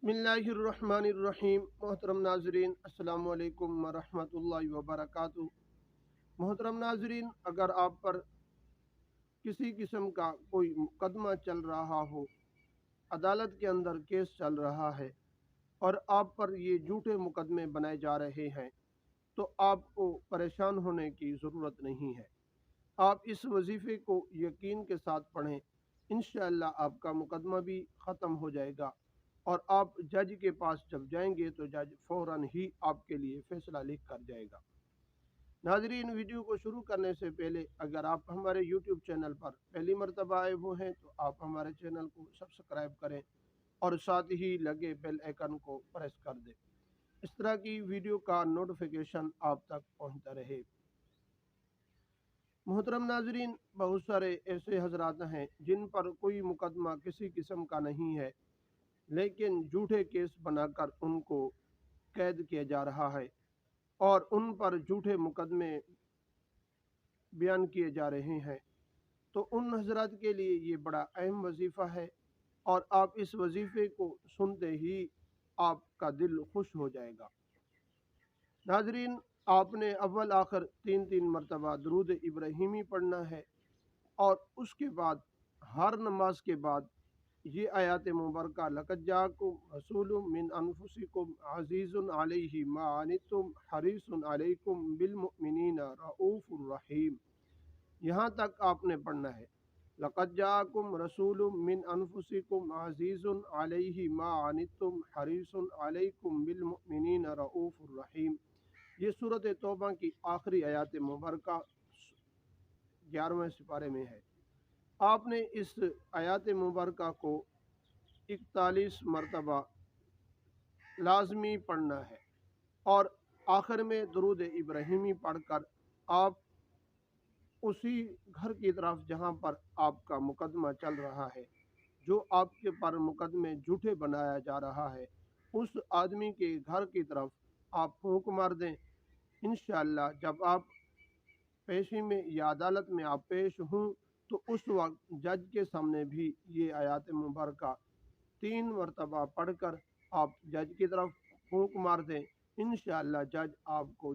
बिस्मिल्लाहिर्रहमानिर्रहीम। मोहतरम नाजरीन, अस्सलाम वालेकुम वरहमतुल्लाहि वबरकातुहू। मोहतरम नाजरीन, अगर आप पर किसी किस्म का कोई मुकदमा चल रहा हो, अदालत के अंदर केस चल रहा है और आप पर ये झूठे मुकदमे बनाए जा रहे हैं, तो आपको परेशान होने की ज़रूरत नहीं है। आप इस वजीफ़े को यकीन के साथ पढ़ें, इंशाअल्लाह आपका मुकदमा भी ख़त्म हो जाएगा और आप जज के पास जब जाएंगे तो जज फ़ौरन ही आपके लिए फ़ैसला लिख कर जाएगा। नाजरीन, वीडियो को शुरू करने से पहले अगर आप हमारे यूट्यूब चैनल पर पहली मरतबा आए हुए हैं तो आप हमारे चैनल को सब्सक्राइब करें और साथ ही लगे बेल आइकन को प्रेस कर दें। इस तरह की वीडियो का नोटिफिकेशन आप तक पहुंचता रहे। मोहतरम नाजरीन, बहुत सारे ऐसे हजरात हैं जिन पर कोई मुकदमा किसी किस्म का नहीं है, लेकिन झूठे केस बनाकर उनको कैद किया जा रहा है और उन पर झूठे मुकदमे बयान किए जा रहे हैं। तो उन हजरात के लिए ये बड़ा अहम वजीफ़ा है और आप इस वजीफ़े को सुनते ही आपका दिल खुश हो जाएगा। नाजरीन, आपने अव्वल आखिर तीन तीन मरतबा दरूद इब्राहिमी पढ़ना है और उसके बाद हर नमाज के बाद ये आयात मुबारका लक़द जाअकुम रसूलुम मिन अनफुसिकुम अज़ीज़ुन अलैहि मा अनित्तुम हरीसुन अलैकुम बिल मुमिनीना रऊफ़ुर रहीम, यहाँ तक आपने पढ़ना है। लक़द जाअकुम रसूलुम मिन अनफुसिकुम अज़ीज़ुन अलैहि मा अनित्तुम हरीसुन अलैकुम बिल मुमिनीना रऊफ़ुर रहीम। ये सूरत तौबा की आखिरी आयात मुबारका 11वें सिपारे में है। आपने इस आयात मुबारका को 41 मरतबा लाजमी पढ़ना है और आखिर में दरूद इब्राहिमी पढ़कर आप उसी घर की तरफ जहाँ पर आपका मुकदमा चल रहा है, जो आपके पर मुकदमे झूठे बनाया जा रहा है, उस आदमी के घर की तरफ आप फूंक मार दें। इंशाअल्लाह जब आप पेशी में या अदालत में आप पेश हों तो उस वक्त जज के सामने भी ये आयात मुबारका 3 मरतबा पढ़कर आप जज की तरफ फूंक मार दें। इंशाअल्लाह जज आपको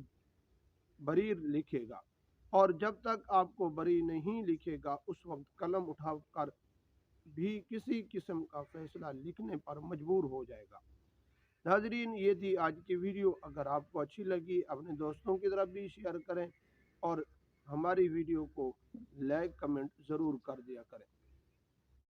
बरी लिखेगा और जब तक आपको बरी नहीं लिखेगा उस वक्त कलम उठाकर भी किसी किस्म का फैसला लिखने पर मजबूर हो जाएगा। नाजरीन, ये थी आज की वीडियो। अगर आपको अच्छी लगी अपने दोस्तों की तरफ भी शेयर करें और हमारी वीडियो को लाइक कमेंट ज़रूर कर दिया करें।